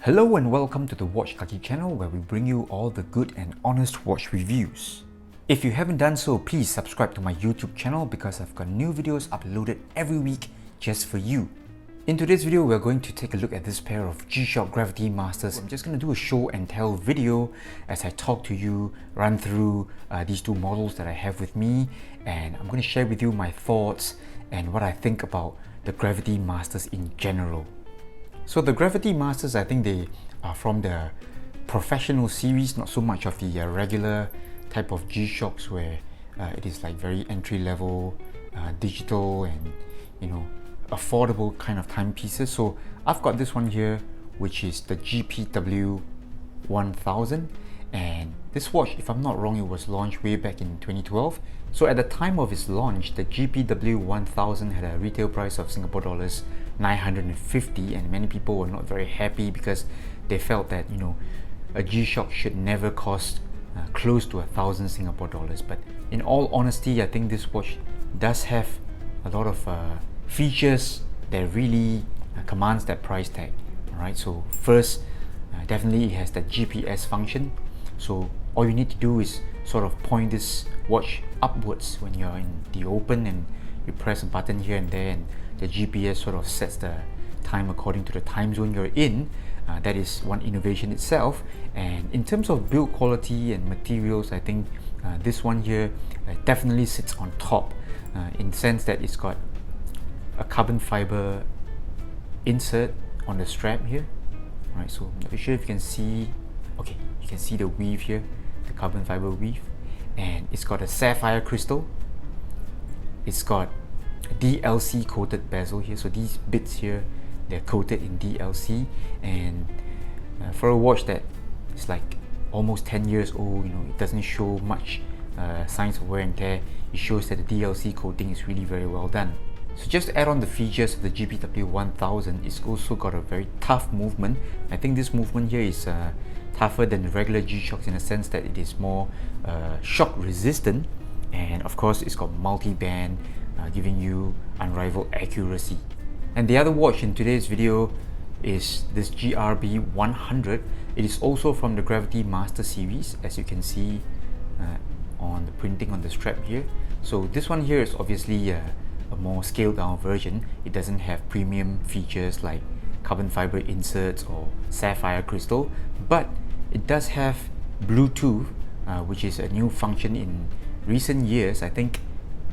Hello and welcome to the Watch Kaki channel, where we bring you all the good and honest watch reviews. If you haven't done so, please subscribe to my YouTube channel because I've got new videos uploaded every week just for you. In today's video, we're going to take a look at this pair of G-Shock Gravitymasters. I'm just going to do a show and tell video as I talk to you, run through these two models that I have with me, and I'm going to share with you my thoughts and what I think about the Gravitymasters in general. So the Gravitymasters, I think they are from the professional series, not so much of the regular type of G-Shocks where it is like very entry-level, digital and affordable kind of timepieces. So I've got this one here, which is the GPW1000, and this watch, if I'm not wrong, it was launched way back in 2012. So at the time of its launch, the GPW1000 had a retail price of Singapore dollars 950, and many people were not very happy because they felt that a G-Shock should never cost close to 1,000 Singapore dollars. But in all honesty, I think this watch does have a lot of features that really commands that price tag. Alright, so first, definitely it has that GPS function. So all you need to do is sort of point this watch upwards when you're in the open, and you press a button here and there, and the GPS sort of sets the time according to the time zone you're in. That is one innovation itself. And in terms of build quality and materials, I think this one here definitely sits on top in the sense that it's got a carbon fiber insert on the strap here. Alright, so I'm not sure if you can see. Okay, you can see the weave here, the carbon fiber weave, and it's got a sapphire crystal. It's got a DLC coated bezel here, so these bits here, they're coated in DLC. And for a watch that is like almost 10 years old, it doesn't show much signs of wear and tear. It shows that the DLC coating is really very well done. So just to add on the features of the GPW1000, it's also got a very tough movement. I think this movement here is tougher than the regular G-Shocks in the sense that it is more shock resistant, and of course it's got multi-band, giving you unrivaled accuracy. And the other watch in today's video is this GRB100. It is also from the Gravitymaster series, as you can see on the printing on the strap here. So this one here is obviously a more scaled down version. It doesn't have premium features like carbon fiber inserts or sapphire crystal, but it does have Bluetooth, which is a new function in recent years. I think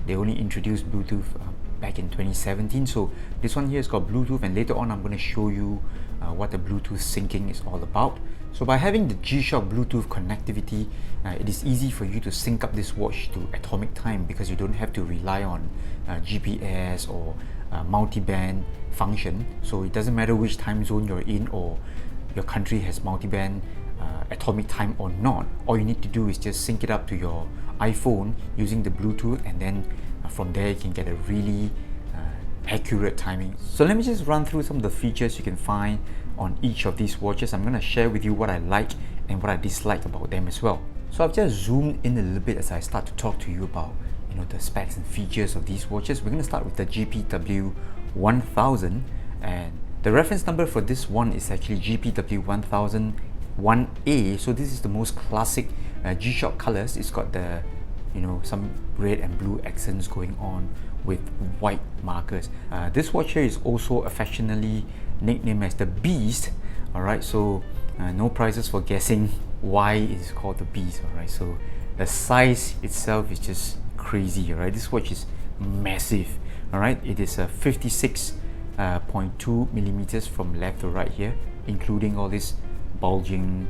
they only introduced Bluetooth back in 2017. So this one here has got Bluetooth, and later on I'm going to show you what the Bluetooth syncing is all about. So by having the G-Shock Bluetooth connectivity, it is easy for you to sync up this watch to atomic time, because you don't have to rely on GPS or multi-band function. So it doesn't matter which time zone you're in or your country has multi-band atomic time or not. All you need to do is just sync it up to your iPhone using the Bluetooth, and then from there you can get a really accurate timing. So let me just run through some of the features you can find on each of these watches. I'm going to share with you what I like and what I dislike about them as well. So I've just zoomed in a little bit as I start to talk to you about the specs and features of these watches. We're going to start with the GPW1000, and the reference number for this one is actually GPW1000 1A. So this is the most classic G-Shock colors. It's got the some red and blue accents going on with white markers. This watch here is also affectionately nicknamed as the Beast. Alright, so no prizes for guessing why it is called the Beast. Alright, so the size itself is just crazy. Alright, this watch is massive. Alright, it is 56.2 millimeters from left to right here, including all these bulging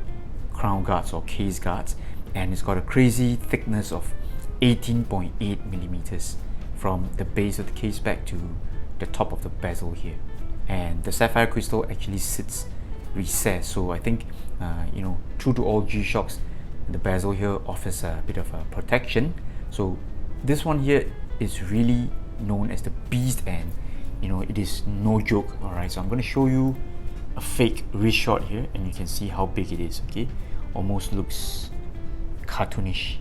crown guards or case guards, and it's got a crazy thickness of 18.8 millimeters from the base of the case back to the top of the bezel here. And the sapphire crystal actually sits recessed, so I think true to all G-Shocks, the bezel here offers a bit of a protection. So this one here is really known as the Beast, and it is no joke. Alright, so I'm going to show you a fake wrist shot here, and you can see how big it is. Okay, almost looks cartoonish.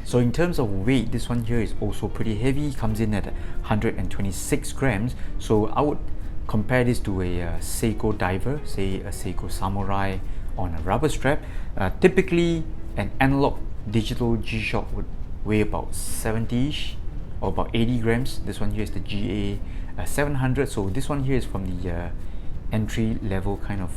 So in terms of weight, this one here is also pretty heavy. It comes in at 126 grams. So I would compare this to a Seiko diver, say a Seiko samurai on a rubber strap, typically an analog digital G-Shock would weigh about 70-ish or about 80 grams. This one here is the GA700, so this one here is from the entry level kind of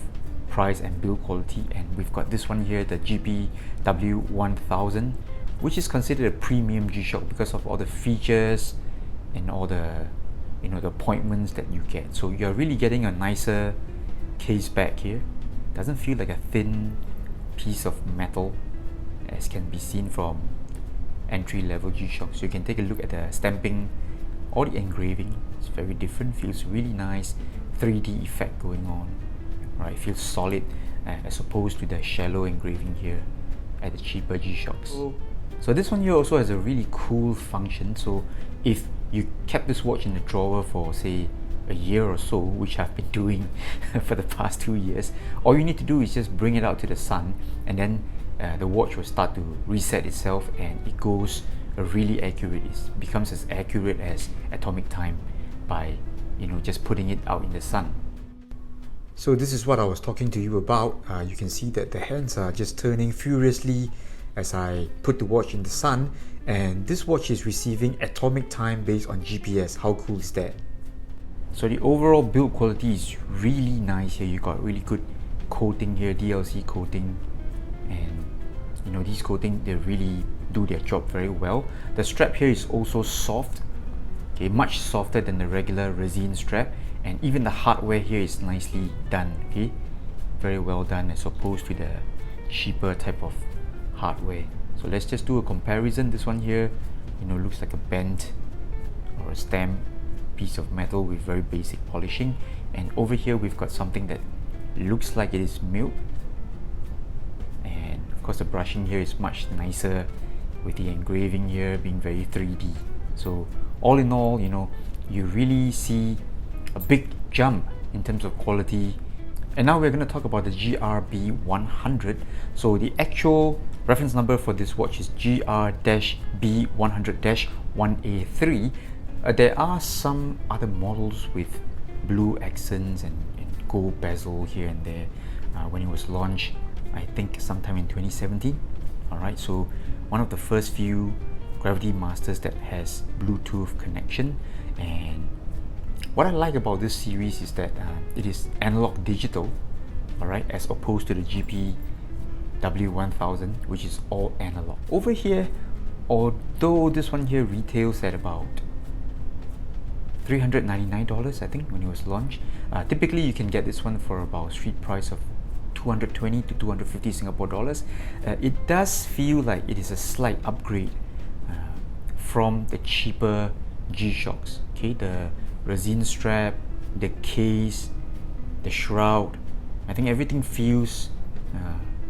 price and build quality, and we've got this one here, the GPW1000, which is considered a premium G-Shock because of all the features and all the the appointments that you get. So you're really getting a nicer case back here. Doesn't feel like a thin piece of metal as can be seen from entry level G-Shocks. So you can take a look at the stamping or the engraving. It's very different, feels really nice, 3D effect going on, right? Feels solid as opposed to the shallow engraving here at the cheaper G-Shocks. So this one here also has a really cool function. So if you kept this watch in the drawer for say a year or so, which I've been doing for the past 2 years, all you need to do is just bring it out to the sun, and then the watch will start to reset itself, and it goes really accurate. It becomes as accurate as atomic time by just putting it out in the sun. So this is what I was talking to you about. You can see that the hands are just turning furiously as I put the watch in the sun, and this watch is receiving atomic time based on GPS. How cool is that? So the overall build quality is really nice here. You got really good coating here, DLC coating, and these coating, they really do their job very well. The strap here is also soft, okay, much softer than the regular resin strap, and even the hardware here is nicely done, okay, very well done as opposed to the cheaper type of hardware. So let's just do a comparison. This one here looks like a bent or a stamped piece of metal with very basic polishing, and over here we've got something that looks like it is milled, and of course the brushing here is much nicer with the engraving here being very 3D. So all in all, you really see a big jump in terms of quality. And now we're going to talk about the GRB100. So the actual reference number for this watch is GR-B100-1A3. There are some other models with blue accents and gold bezel here and there when it was launched, I think sometime in 2017. Alright, so one of the first few Gravitymasters that has Bluetooth connection. And what I like about this series is that it is analog digital, alright, as opposed to the GPW1000, which is all analog. Over here, although this one here retails at about $399, I think, when it was launched. Typically you can get this one for about street price of 220 to 250 Singapore dollars. It does feel like it is a slight upgrade from the cheaper G-Shocks. Okay, the resin strap, the case, the shroud, I think everything feels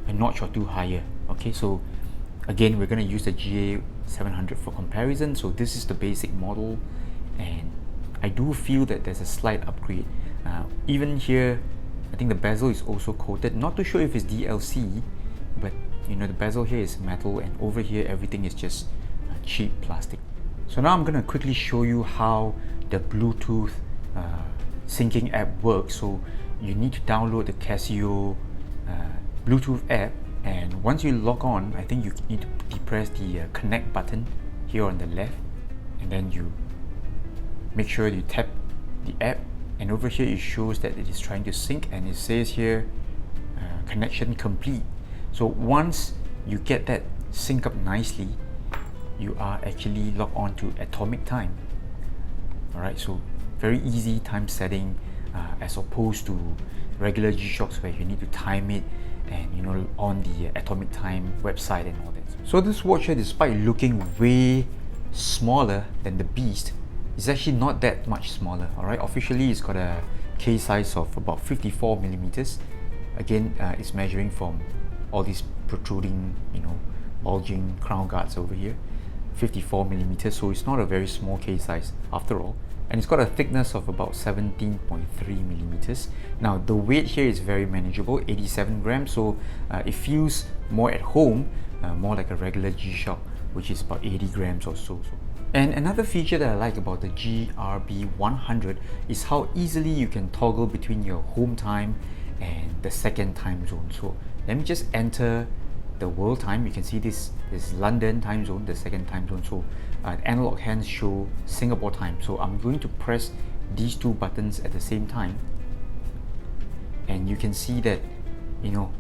a notch or two higher. Okay, so again, we're going to use the GA700 for comparison. So this is the basic model, and I do feel that there's a slight upgrade. Even here, I think the bezel is also coated. Not too sure if it's DLC, but the bezel here is metal, and over here everything is just cheap plastic. So now I'm going to quickly show you how the Bluetooth syncing app works. So you need to download the Casio Bluetooth app, and once you log on, I think you need to depress the connect button here on the left, and then you make sure you tap the app, and over here it shows that it is trying to sync, and it says here connection complete. So once you get that sync up nicely, you are actually logged on to atomic time. Alright, so very easy time setting as opposed to regular G-Shocks where you need to time it and on the atomic time website and all that. So this watch here, despite looking way smaller than the Beast, is actually not that much smaller. Alright, officially it's got a case size of about 54 millimeters. Again, it's measuring from all these protruding, bulging crown guards over here. 54 millimeters, so it's not a very small case size after all. And it's got a thickness of about 17.3 millimeters. Now the weight here is very manageable, 87 grams, so it feels more at home, more like a regular G-Shock, which is about 80 grams or so. And another feature that I like about the GRB100 is how easily you can toggle between your home time and the second time zone. So let me just enter the world time. You can see this is London time zone, the second time zone. So analog hands show Singapore time. So I'm going to press these two buttons at the same time, and you can see that, you know,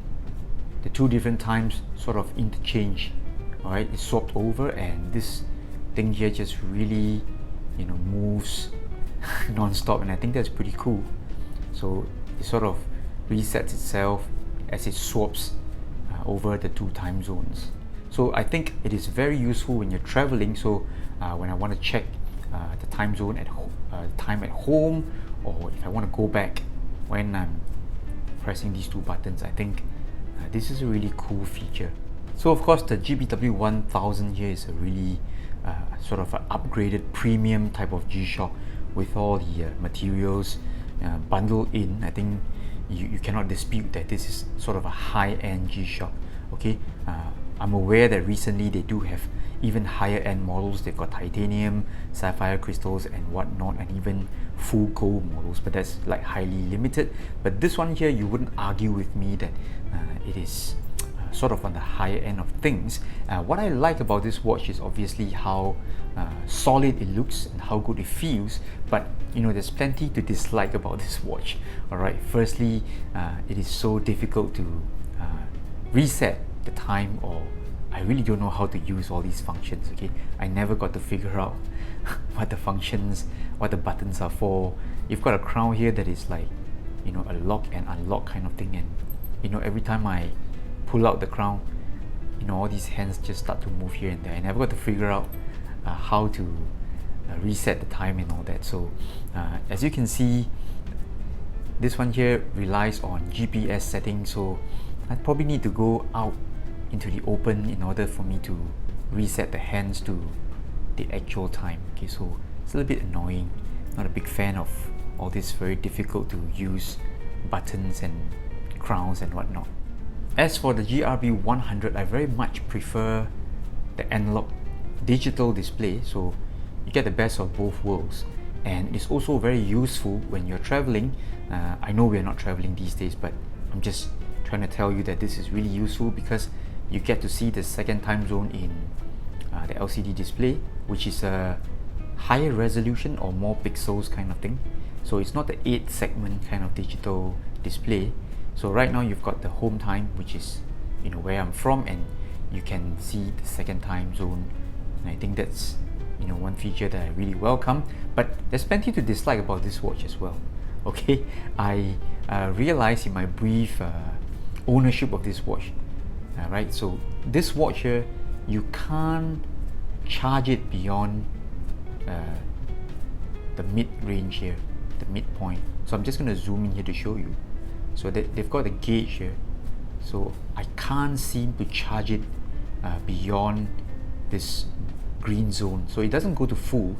the two different times sort of interchange. All right, it's swapped over, and this thing here just really, you know, moves non-stop, and I think that's pretty cool. So it sort of resets itself as it swaps over the two time zones. So I think it is very useful when you're traveling. So when I want to check the time zone at time at home, or if I want to go back when I'm pressing these two buttons, I think this is a really cool feature. So of course the GPW1000 here is a really sort of an upgraded premium type of G-Shock with all the materials bundled in. I think you cannot dispute that this is sort of a high-end G-Shock. Okay, I'm aware that recently they do have even higher end models. They've got titanium, sapphire crystals and whatnot, and even full gold models, but that's like highly limited. But this one here, you wouldn't argue with me that it is sort of on the higher end of things. What I like about this watch is obviously how solid it looks and how good it feels, but you know, there's plenty to dislike about this watch. All right, firstly, it is so difficult to reset the time, or I really don't know how to use all these functions. Okay, I never got to figure out what the functions, what the buttons are for. You've got a crown here that is like, you know, a lock and unlock kind of thing, and you know, every time I pull out the crown, you know, all these hands just start to move here and there. I never got to figure out how to reset the time and all that. So as you can see, this one here relies on GPS settings, so I'd probably need to go out into the open in order for me to reset the hands to the actual time. Okay, so it's a little bit annoying. Not a big fan of all this very difficult to use buttons and crowns and whatnot. As for the GRB100, I very much prefer the analog digital display, so you get the best of both worlds, and it's also very useful when you're traveling. I know we're not traveling these days, but I'm just trying to tell you that this is really useful because you get to see the second time zone in the LCD display, which is a higher resolution or more pixels kind of thing. So it's not the 8 segment kind of digital display. So right now you've got the home time, which is, you know, where I'm from, and you can see the second time zone, and I think that's, you know, one feature that I really welcome. But there's plenty to dislike about this watch as well. Okay, I realized in my brief ownership of this watch, right, so this watch here, you can't charge it beyond the mid-range here, the midpoint. So I'm just going to zoom in here to show you. So they've got a gauge here, so I can't seem to charge it beyond this green zone. So it doesn't go to full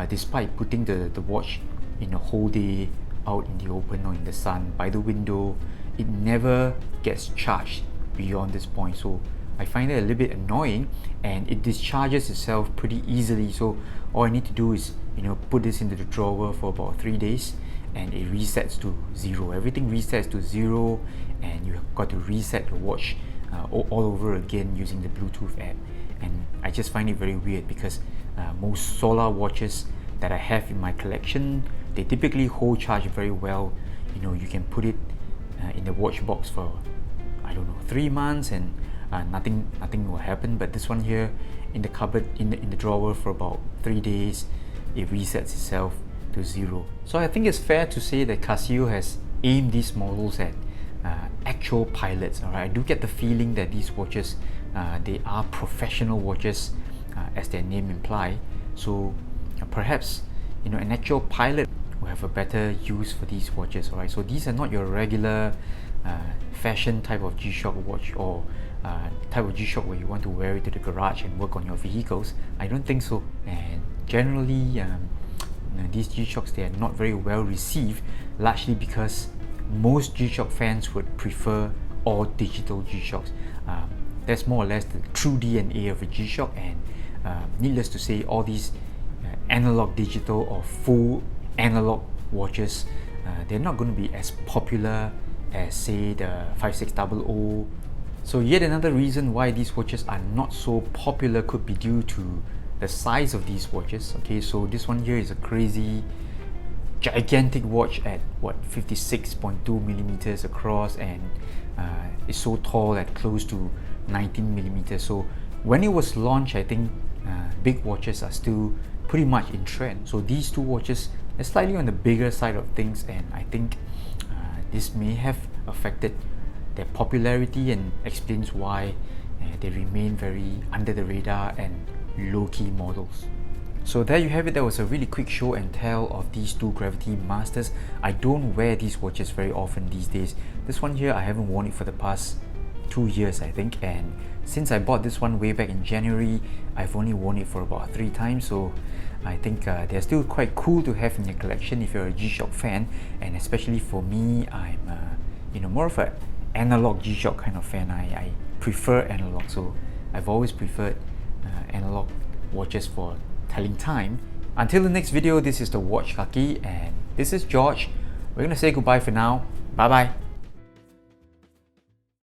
despite putting the watch in a whole day out in the open or in the sun by the window. It never gets charged beyond this point. So I find it a little bit annoying, and it discharges itself pretty easily. So all I need to do is, you know, put this into the drawer for about 3 days, and it resets to 0. Everything resets to 0, and you've got to reset your watch all over again using the Bluetooth app. And I just find it very weird because most solar watches that I have in my collection, they typically hold charge very well. You know, you can put it in the watch box for, I don't know, 3 months, and nothing will happen. But this one here in the cupboard, in the drawer for about 3 days, it resets itself to 0. So I think it's fair to say that Casio has aimed these models at actual pilots. All right, I do get the feeling that these watches, they are professional watches, as their name imply. So perhaps, you know, an actual pilot will have a better use for these watches. All right, so these are not your regular fashion type of G-Shock watch, or type of G-Shock where you want to wear it to the garage and work on your vehicles. I don't think so. And generally, these G-Shocks, they are not very well received, largely because most G-Shock fans would prefer all digital G-Shocks. That's more or less the true DNA of a G-Shock, and needless to say, all these analog digital or full analog watches, they're not going to be as popular as say the 5600. So yet another reason why these watches are not so popular could be due to the size of these watches. Okay, so this one here is a crazy gigantic watch at what, 56.2 millimeters across, and it's so tall at close to 19 millimeters. So when it was launched, I think big watches are still pretty much in trend. So these two watches are slightly on the bigger side of things, and I think this may have affected their popularity and explains why they remain very under the radar and low-key models. So there you have it. That was a really quick show and tell of these two Gravitymasters. I don't wear these watches very often these days. This one here, I haven't worn it for the past 2 years, I think, and since I bought this one way back in January, I've only worn it for about 3 times. So I think they're still quite cool to have in your collection if you're a G-Shock fan, and especially for me, I'm more of an analog G-Shock kind of fan. I prefer analog, so I've always preferred analog watches for telling time. Until the next video, this is the Watch Kaki, and this is George. We're gonna say goodbye for now. Bye bye.